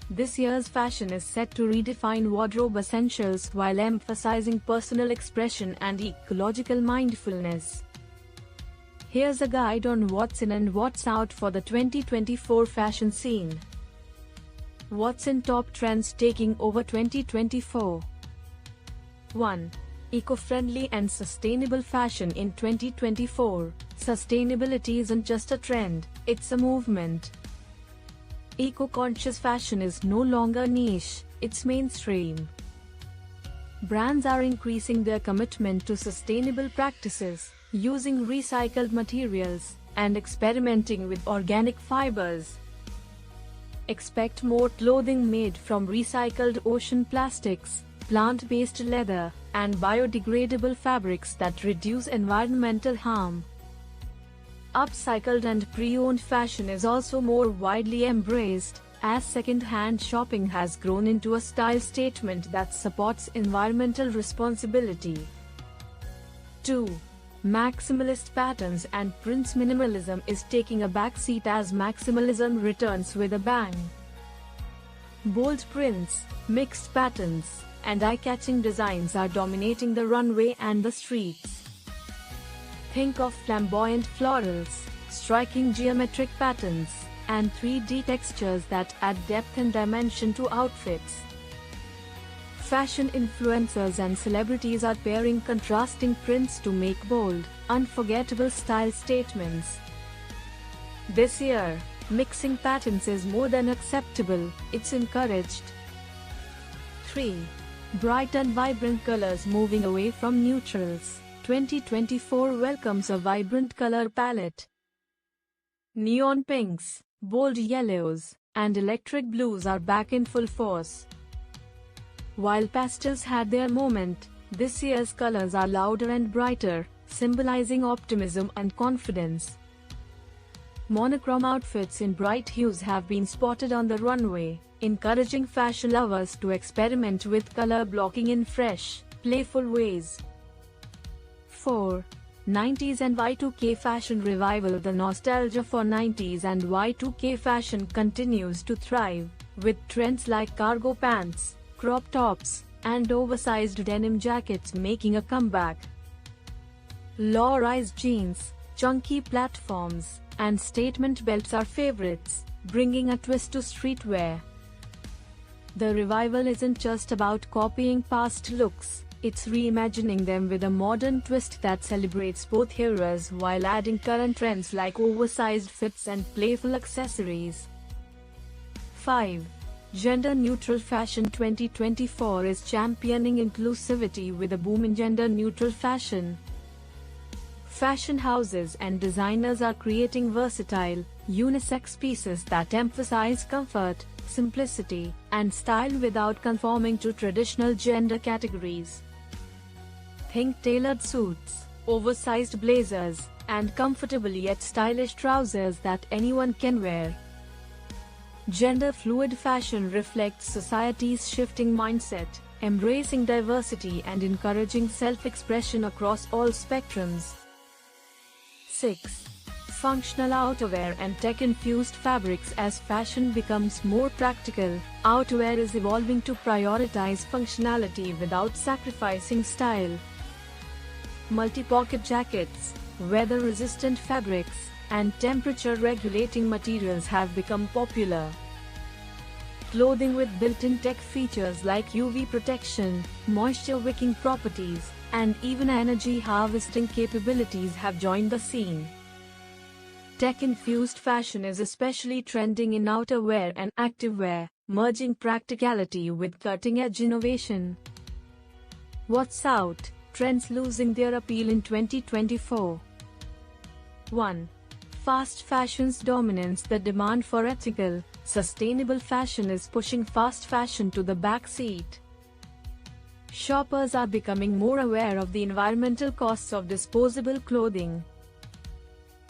This year's fashion is set to redefine wardrobe essentials while emphasizing personal expression and ecological mindfulness. Here's a guide on what's in and what's out for the 2024 fashion scene. What's in top trends taking over 2024? 1. Eco-friendly and sustainable fashion in 2024. Sustainability isn't just a trend, it's a movement. Eco-conscious fashion is no longer niche, it's mainstream. Brands are increasing their commitment to sustainable practices, using recycled materials, and experimenting with organic fibers. Expect more clothing made from recycled ocean plastics, plant-based leather, and biodegradable fabrics that reduce environmental harm. Upcycled and pre-owned fashion is also more widely embraced, as second-hand shopping has grown into a style statement that supports environmental responsibility. 2. Maximalist patterns and prints. Minimalism is taking a backseat as maximalism returns with a bang. Bold prints, mixed patterns, and eye-catching designs are dominating the runway and the streets. Think of flamboyant florals, striking geometric patterns, and 3D textures that add depth and dimension to outfits. Fashion influencers and celebrities are pairing contrasting prints to make bold, unforgettable style statements. This year, mixing patterns is more than acceptable, it's encouraged. 3. Bright and vibrant colors. Moving away from neutrals, 2024 welcomes a vibrant color palette. Neon pinks, bold yellows, and electric blues are back in full force. While pastels had their moment, this year's colors are louder and brighter, symbolizing optimism and confidence. Monochrome outfits in bright hues have been spotted on the runway, encouraging fashion lovers to experiment with color blocking in fresh, playful ways. 4. 90s and Y2K fashion revival. The nostalgia for 90s and Y2K fashion continues to thrive, with trends like cargo pants, crop tops, and oversized denim jackets making a comeback. Low-rise jeans, chunky platforms, and statement belts are favorites, bringing a twist to streetwear. The revival isn't just about copying past looks, it's reimagining them with a modern twist that celebrates both eras while adding current trends like oversized fits and playful accessories. 5. Gender-neutral fashion. 2024 is championing inclusivity with a boom in gender-neutral fashion. Fashion houses and designers are creating versatile, unisex pieces that emphasize comfort, simplicity, and style without conforming to traditional gender categories. Think tailored suits, oversized blazers, and comfortable yet stylish trousers that anyone can wear. Gender-fluid fashion reflects society's shifting mindset, embracing diversity and encouraging self-expression across all spectrums. 6. Functional outerwear and tech-infused fabrics. As fashion becomes more practical, outerwear is evolving to prioritize functionality without sacrificing style. Multi-pocket jackets, weather-resistant fabrics, and temperature-regulating materials have become popular. Clothing with built-in tech features like UV protection, moisture-wicking properties, and even energy-harvesting capabilities have joined the scene. Tech-infused fashion is especially trending in outerwear and activewear, merging practicality with cutting-edge innovation. What's out? Trends losing their appeal in 2024. 1. Fast fashion's dominance. The demand for ethical, sustainable fashion is pushing fast fashion to the back seat. Shoppers are becoming more aware of the environmental costs of disposable clothing.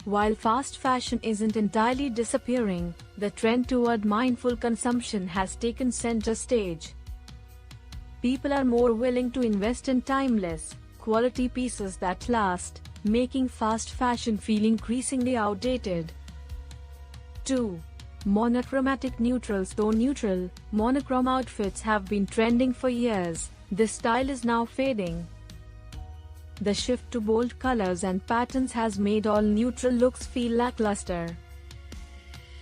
While fast fashion isn't entirely disappearing, the trend toward mindful consumption has taken center stage. People are more willing to invest in timeless, quality pieces that last, making fast fashion feel increasingly outdated. 2. Monochromatic neutrals. Though neutral, monochrome outfits have been trending for years, this style is now fading. The shift to bold colors and patterns has made all neutral looks feel lackluster.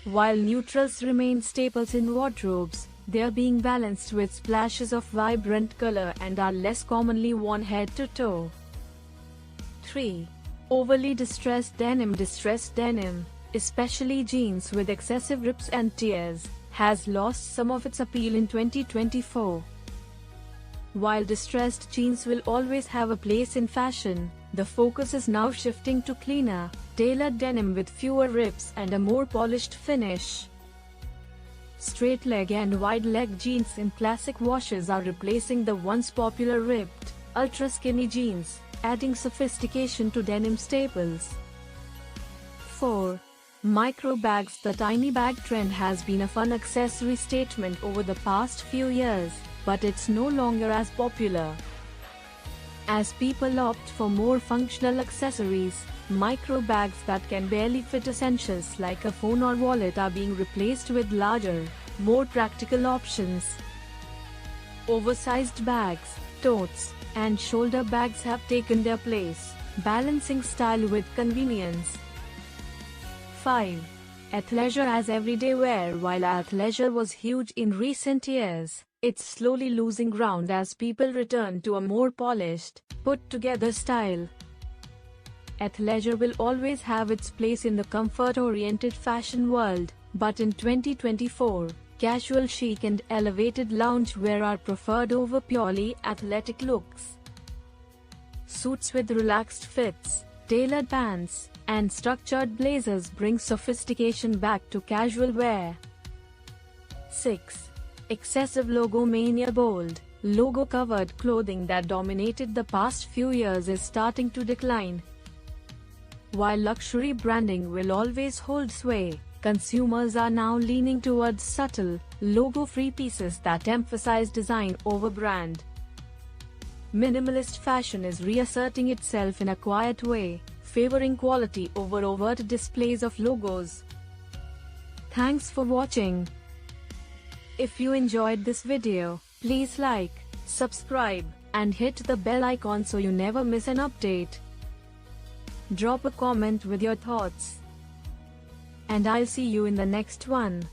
While neutrals remain staples in wardrobes, they are being balanced with splashes of vibrant color and are less commonly worn head to toe. 3. Overly distressed denim. Distressed denim, especially jeans with excessive rips and tears, has lost some of its appeal in 2024. While distressed jeans will always have a place in fashion, the focus is now shifting to cleaner, tailored denim with fewer rips and a more polished finish. Straight leg and wide leg jeans in classic washes are replacing the once popular ripped, ultra skinny jeans, adding sophistication to denim staples. 4. Micro bags. The tiny bag trend has been a fun accessory statement over the past few years, but it's no longer as popular. As people opt for more functional accessories, micro bags that can barely fit essentials like a phone or wallet are being replaced with larger, more practical options. Oversized bags, totes, and shoulder bags have taken their place, balancing style with convenience. 5. Athleisure as everyday wear. While athleisure was huge in recent years, it's slowly losing ground as people return to a more polished, put-together style. Athleisure will always have its place in the comfort-oriented fashion world, but in 2024, casual chic and elevated loungewear are preferred over purely athletic looks. Suits with relaxed fits, tailored pants, and structured blazers bring sophistication back to casual wear. 6. Excessive logo mania. Bold, logo-covered clothing that dominated the past few years is starting to decline. While luxury branding will always hold sway, consumers are now leaning towards subtle, logo-free pieces that emphasize design over brand. Minimalist fashion is reasserting itself in a quiet way, favoring quality over overt displays of logos. Thanks for watching. If you enjoyed this video, please like, subscribe, and hit the bell icon so you never miss an update. Drop a comment with your thoughts. And I'll see you in the next one.